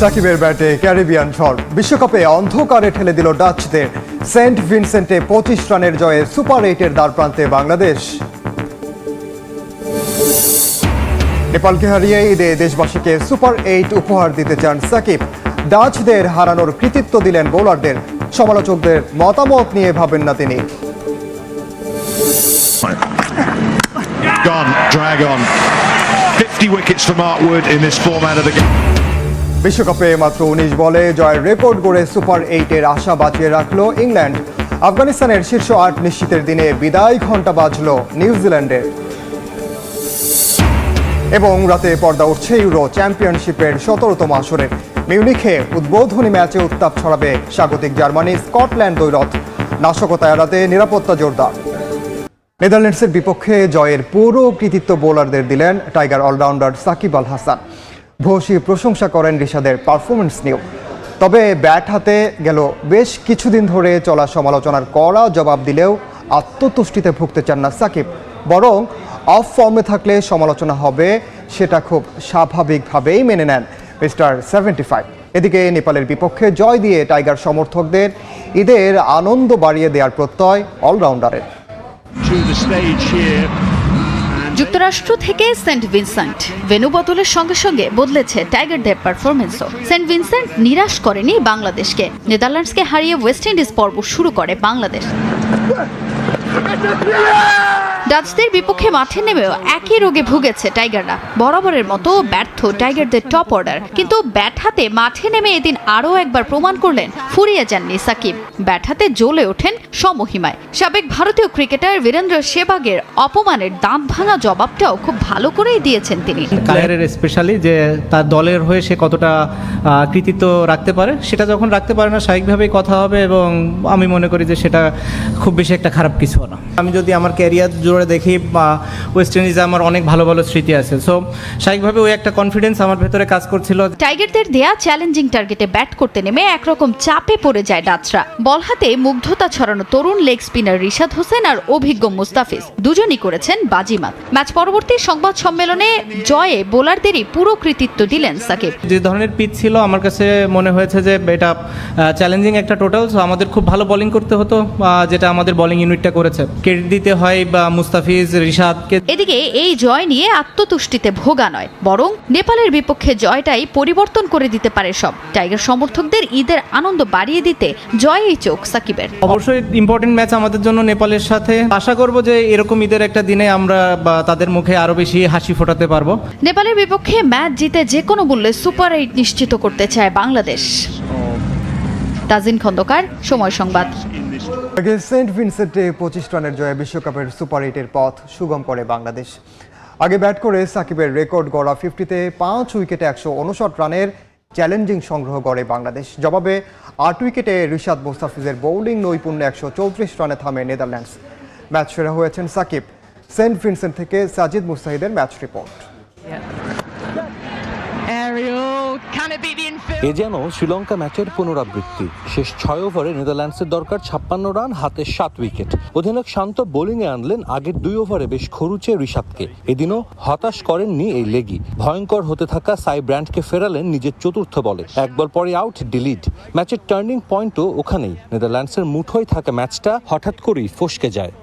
সাকিবের ব্যাটে ক্যারিবিয়ান ঝড়, বিশ্বকাপে অন্ধকারে ঠেলে দিল ডাচদের। সেন্ট ভিনসেন্টে 25 রানের জয়ে সুপার 8-এর দ্বারপ্রান্তে বাংলাদেশ। নেপালকে হারিয়ে ঈদে দেশবাসীকে সুপার 8 উপহার দিতে চান সাকিব। ডাচদের হারানোর কৃতিত্ব দিলেন বোলারদের। সমালোচকদের মতামত নিয়ে ভাবেন না তিনি। Gone, drag on. 50 wickets for Mark Wood in this format of the game. বিশ্বকাপে মাত্র 19 বলে জয়ের রেকর্ড গড়ে সুপার 8-এর আশা বাঁচিয়ে রাখল ইংল্যান্ড। আফগানিস্তানের শীর্ষ 8 নিশ্চিতের দিনে বিদায় ঘণ্টা বাজল নিউজিল্যান্ডের। এবং রাতে পর্দা উঠছে ইউরো চ্যাম্পিয়নশিপের 17তম আসরের। মিউনিখে উদ্বোধনী ম্যাচে উত্তাপ ছড়াবে স্বাগতিক জার্মানি স্কটল্যান্ড দ্বৈরথ। নাশকতা এড়াতে নিরাপত্তা জোরদার। নেদারল্যান্ডসের বিপক্ষে জয়ের পুরো কৃতিত্ব বোলারদের দিলেন টাইগার অলরাউন্ডার সাকিব আল হাসান। ভূয়সী প্রশংসা করেন ঋষাদের পারফরমেন্স নিয়েও। তবে ব্যাট হাতে গেল বেশ কিছুদিন ধরে চলা সমালোচনার কড়া জবাব দিলেও আত্মতুষ্টিতে ভুগতে চান না সাকিব। বরং অফ ফর্মে থাকলে সমালোচনা হবে সেটা খুব স্বাভাবিকভাবেই মেনে নেন মিস্টার 75। এদিকে নেপালের বিপক্ষে জয় দিয়ে টাইগার সমর্থকদের ঈদের আনন্দ বাড়িয়ে দেওয়ার প্রত্যয় অলরাউন্ডারের। যুক্তরাষ্ট্র থেকে সেন্ট ভিনসেন্ট ভেন্যু বদলের সঙ্গে সঙ্গে বদলেছে টাইগারদের পারফরমেন্সও। সেন্ট ভিনসেন্ট নিরাশ করেনি বাংলাদেশকে। নেদারল্যান্ডসকে হারিয়ে ওয়েস্ট ইন্ডিজ পর্ব শুরু করে বাংলাদেশ। ডাচদের বিপক্ষে মাঠে নেমেও একই রোগে ভুগেছে টাইগাররা। বরাবরের মতো ব্যর্থ টাইগারদের টপ অর্ডার, কিন্তু ব্যাট হাতে মাঠে নেমে এদিন আরও একবার প্রমাণ করলেন ফুরিয়ে যাননি সাকিব। ব্যাট হাতে জ্বলে ওঠেন সমহিমায়। সাবেক ভারতীয় ক্রিকেটার বীরেন্দ্র সেহবাগের অপমানের দাঁত ভাঙা জবাবটাও খুব ভালো করেই দিয়েছেন তিনি। ক্যারিয়ারের স্পেশালি যে তার দলের হয়ে সে কতটা কৃতিত্ব রাখতে পারে, সেটা যখন রাখতে পারে না স্বাভাবিকভাবেই কথা হবে, এবং আমি মনে করি যে সেটা খুব বেশি একটা খারাপ কিছু না। আমি যদি আমার ক্যারিয়ার জুড়ে দেখি, ওয়েস্ট ইন্ডিজে আমার অনেক ভালো ভালো স্মৃতি আছে, সো স্বাভাবিকভাবে ওই একটা কনফিডেন্স আমার ভেতরে কাজ করছিল। টাইগারদের দেয়া চ্যালেঞ্জিং টার্গেটে ব্যাট করতে নেমে একরকম চাপে পড়ে যায় ডাচরা। বল হাতে মুগ্ধতা ছড়ানো তরুণ লেগ স্পিনার রিশাদ হোসেন আর অভিজ্ঞ মুস্তাফিজ দুজনই করেছেন বাজিমাত। ম্যাচ পরবর্তী সংবাদ সম্মেলনে জয়ে বোলারদেরই পুরো কৃতিত্ব দিলেন সাকিব। যে ধরনের পিচ ছিল আমার কাছে মনে হয়েছে যে এটা চ্যালেঞ্জিং একটা টোটাল, সো আমাদের খুব ভালো বোলিং করতে হতো, যেটা আমাদের বোলিং ইউনিটটা করেছে। ক্রেডিট দিতে হয় বা মুস্তাফিজ, রিশাদকে। এদিকে এই জয় নিয়ে আত্মতুষ্টিতে ভোগা নয়, বরং নেপালের বিপক্ষে জয়টাই পরিবর্তন করে দিতে পারে সব। টাইগার সমর্থকদের ঈদের আনন্দ বাড়িয়ে দিতে জয়েই চোখ সাকিবের। অবশ্যই ইম্পর্টেন্ট ম্যাচ আমাদের জন্য নেপালের সাথে। আশা করব যে এরকম ঈদের একটা দিনে আমরা তাদের মুখে আরো বেশি হাসি ফোটাতে পারবো। নেপালের বিপক্ষে ম্যাচ জিতে যে কোনো মূল্যে সুপার 8 নিশ্চিত করতে চায় বাংলাদেশ। তাজিন খন্দকার, সময় সংবাদ। আগে সেন্ট ভিনসেন্টে 25 রানের জয়ে বিশ্বকাপের সুপার 8-এর পথ সুগম করে বাংলাদেশ। আগে ব্যাট করে সাকিবের রেকর্ড গড়া 50-তে 5 উইকেটে 159 রানের চ্যালেঞ্জিং সংগ্রহ করে বাংলাদেশ। জবাবে 8 উইকেটে রিশাদ মুস্তাফিজের বোলিং নৈপুণ্যে 134 রানে থামে নেদারল্যান্ডস। ম্যাচ সেরা হয়েছেন সাকিব। সেন্ট ভিনসেন্ট থেকে সাজিদ মুস্তাহিদের ম্যাচ রিপোর্ট। এ যেন শ্রীলঙ্কা ম্যাচের পুনরাবৃত্তি। শেষ 6 ওভারে নেদারল্যান্ডসের দরকার 56 রান, হাতে 7 উইকেট। অধিনায়ক শান্ত বোলিংয়ে আনলেন আগের 2 ওভারে বেশ খরুচে ঋষাদকে। এদিনও হতাশ করেননি এই লেগি। ভয়ঙ্কর হতে থাকা সাই ব্র্যান্ডকে ফেরালেন নিজের চতুর্থ বলে। 1 বল পরে আউট, ডিলিট। ম্যাচের টার্নিং পয়েন্টও ওখানেই। নেদারল্যান্ডসের মুঠোয় থাকা ম্যাচটা হঠাৎ করেই ফসকে যায়।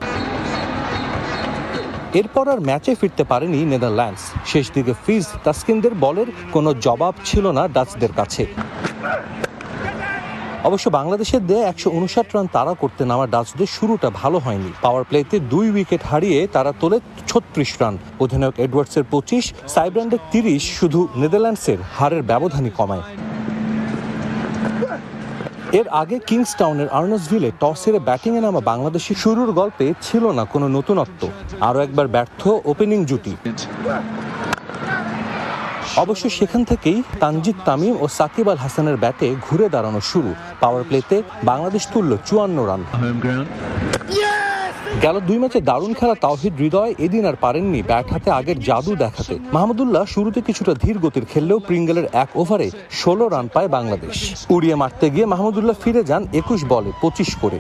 এরপর আর ম্যাচে ফিরতে পারেনি নেদারল্যান্ডস। শেষ দিকে ফিজ তাসকিনদের বলের কোনো জবাব ছিল না ডাচদের কাছে। অবশ্য বাংলাদেশের দেয়া 159 রান তাড়া করতে নামা ডাচদের শুরুটা ভালো হয়নি। পাওয়ার প্লেতে 2 উইকেট হারিয়ে তারা তোলে 36 রান। অধিনায়ক এডওয়ার্ডসের 25, সাইব্র্যান্ডের 30 শুধু নেদারল্যান্ডসের হারের ব্যবধানই কমায়। এর আগে কিংসটাউনের আর্নসভিলে টস হেরে ব্যাটিংয়ে নামা বাংলাদেশের শুরুর গল্পে ছিল না কোনো নতুনত্ব। আরও একবার ব্যর্থ ওপেনিং জুটি। অবশ্য সেখান থেকেই তানজিদ তামিম ও সাকিব আল হাসানের ব্যাটে ঘুরে দাঁড়ানো শুরু। পাওয়ার প্লেতে বাংলাদেশ তুলল 54 রান। গেল 2 ম্যাচে দারুণ খেলা তাওহিদ হৃদয় এদিন আর পারেননি ব্যাট হাতে আগের জাদু দেখাতে। মাহমুদুল্লাহ শুরুতে কিছুটা ধীর গতির খেললেও প্রিঙ্গেলের 1 ওভারে 16 রান পায় বাংলাদেশ। উড়িয়ে মারতে গিয়ে মাহমুদুল্লাহ ফিরে যান 21 বলে 25 করে।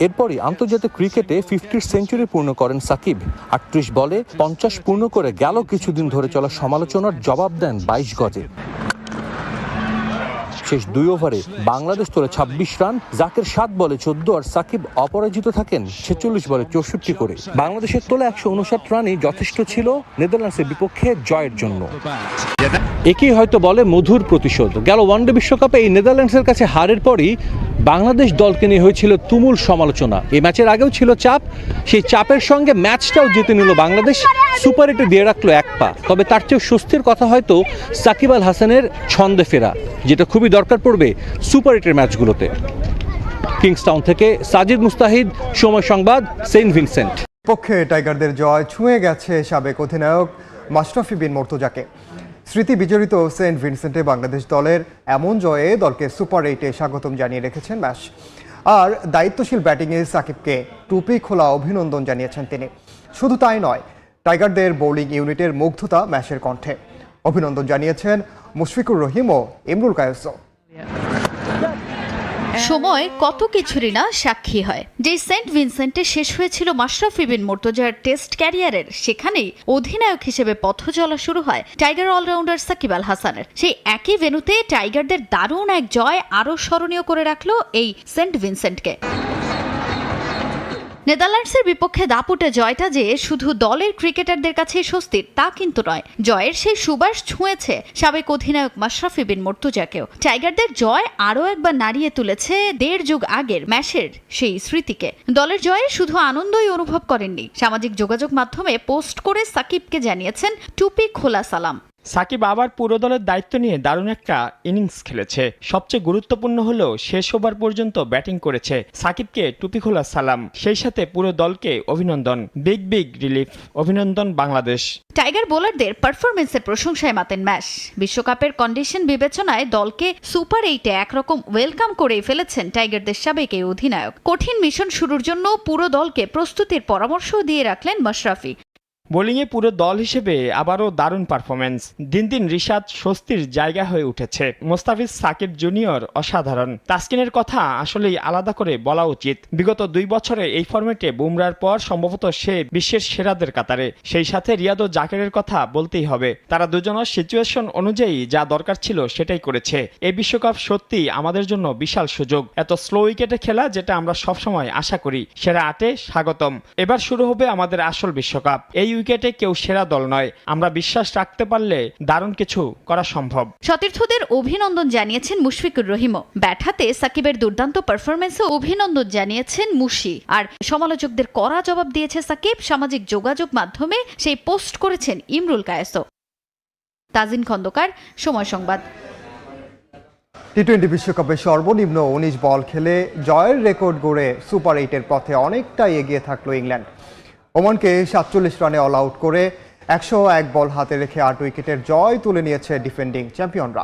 এরপরই আন্তর্জাতিক ক্রিকেটে 50 সেঞ্চুরি পূর্ণ করেন সাকিব। 38 বলে 50 পূর্ণ করে গেল কিছুদিন ধরে চলা সমালোচনার জবাব দেন 22 গজে। শেষ 2 ওভারে বাংলাদেশ তোলে 26 রান, জাকের 7 বলে 14 আর সাকিব অপরাজিত থাকেন 46 বলে 64 করে। বাংলাদেশের তোলা 159 রানই যথেষ্ট ছিল নেদারল্যান্ডসের বিপক্ষে জয়ের জন্য। একই হয়তো বলে মধুর প্রতিশোধ। গেল ওয়ানডে বিশ্বকাপে এই নেদারল্যান্ডসের কাছে হারের পরই বাংলাদেশ দলকে নিয়ে হয়েছিল তুমুল সমালোচনা। এই ম্যাচের আগেও ছিল চাপ, সেই চাপের সঙ্গে ম্যাচটাও জিতে নিল বাংলাদেশ, সুপার এইটে দিয়ে রাখলো 1 পা। তবে তার চেয়েও স্বস্তির কথা হয়তো সাকিব আল হাসানের ছন্দে ফেরা, যেটা খুবই দরকার পড়বে সুপার এইটের ম্যাচগুলোতে। কিংসটাউন থেকে সাজিদ মুস্তাহিদ, সময় সংবাদ, সেন্ট ভিনসেন্ট। পক্ষে টাইগারদের জয় ছুঁয়ে গেছে সাবেক অধিনায়ক মাশরাফি বিন মুর্তজাকে। স্মৃতি বিজড়িত সেন্ট ভিনসেন্টে বাংলাদেশ দলের এমন জয়ে দলকে সুপার এইটে স্বাগতম জানিয়ে রেখেছেন ম্যাশ। আর দায়িত্বশীল ব্যাটিংয়ে সাকিবকে টুপি খোলা অভিনন্দন জানিয়েছেন তিনি। শুধু তাই নয়, টাইগারদের বোলিং ইউনিটের মুগ্ধতা ম্যাশের কণ্ঠে। অভিনন্দন জানিয়েছেন মুশফিকুর রহিম ও ইমরুল কায়েসও। সময় কত কিছুরই না সাক্ষী হয়। যে সেন্ট ভিনসেন্টে শেষ হয়েছিল মাশরাফি বিন মুর্তজার টেস্ট ক্যারিয়ারের, সেখানেই অধিনায়ক হিসেবে পথ চলা শুরু হয় টাইগার অলরাউন্ডার সাকিব আল হাসানের। সেই একই ভেন্যুতে টাইগারদের দারুণ এক জয় আরও স্মরণীয় করে রাখলো এই সেন্ট ভিনসেন্টকে। নেদারল্যান্ডসের বিপক্ষে দাপুটে জয়টা যে শুধু দলের ক্রিকেটারদের কাছেই স্বস্তির তা কিন্তু নয়, জয়ের সেই সুবাস ছুঁয়েছে সাবেক অধিনায়ক মাশরাফি বিন মুর্তজাকেও। টাইগারদের জয় আরও একবার নাড়িয়ে তুলেছে 1.5 যুগ আগের ম্যাচের সেই স্মৃতিকে। দলের জয়ে শুধু আনন্দই অনুভব করেননি, সামাজিক যোগাযোগ মাধ্যমে পোস্ট করে সাকিবকে জানিয়েছেন টুপি খোলা সালাম। সাকিব আবার পুরো দলের দায়িত্ব নিয়ে দারুণ একটা ইনিংস খেলেছে। সবচেয়ে গুরুত্বপূর্ণ হলো শেষ ওভার পর্যন্ত ব্যাটিং করেছে। সাকিবকে টুপি খোলা সালাম, সেই সাথে পুরো দলকে অভিনন্দন। বিগ বিগ রিলিফ, অভিনন্দন বাংলাদেশ। টাইগার বোলারদের পারফরমেন্সের প্রশংসায় মাতেন ম্যাশ। বিশ্বকাপের কন্ডিশন বিবেচনায় দলকে সুপার এইটে একরকম ওয়েলকাম করেই ফেলেছেন টাইগারদের সাবেক এই অধিনায়ক। কঠিন মিশন শুরুর জন্য পুরো দলকে প্রস্তুতির পরামর্শও দিয়ে রাখলেন মাশরাফি। বোলিংয়ে পুরো দল হিসেবে আবারও দারুণ পারফরমেন্স। দিন দিন রিশাদ স্বস্তির জায়গা হয়ে উঠেছে। মোস্তাফিজ সাকিব জুনিয়র অসাধারণ। তাসকিনের কথা আসলেই আলাদা করে বলা উচিত। বিগত 2 বছরে এই ফরম্যাটে বুমরার পর সম্ভবত সে বিশ্বের সেরাদের কাতারে। সেই সাথে রিয়াদ ও জাকেরের কথা বলতেই হবে। তারা দুজনের সিচুয়েশন অনুযায়ী যা দরকার ছিল সেটাই করেছে। এই বিশ্বকাপ সত্যি আমাদের জন্য বিশাল সুযোগ। এত স্লো উইকেটে খেলা, যেটা আমরা সবসময় আশা করি। সেরা 8-এ স্বাগতম। এবার শুরু হবে আমাদের আসল বিশ্বকাপ। এই উইকেটে কেউ সেরা দল নয়। আমরা বিশ্বাস রাখতে পারলে দারুণ কিছু করা সম্ভব। সতীর্থদের অভিনন্দন জানিয়েছেন মুশফিকুর রহিমও। ব্যাট হাতে সাকিবের দুর্দান্ত পারফরমেন্সে অভিনন্দন জানিয়েছেন মুশি। আর সমালোচকদের কড়া জবাব দিয়েছে সাকিব। সামাজিক যোগাযোগ মাধ্যমে সেই পোস্ট করেছেন ইমরুল কায়েসও। তাজিন খন্দকার, সময় সংবাদ। টি-20 বিশ্বকাপে সর্বনিম্ন 19 বল খেলে জয়ের রেকর্ড গড়ে সুপার এইটের পথে অনেকটাই এগিয়ে থাকলো ইংল্যান্ড। ওমানকে 47 রানে অল আউট করে 101 বল হাতে রেখে 8 উইকেটের জয় তুলে নিয়েছে ডিফেন্ডিং চ্যাম্পিয়নরা।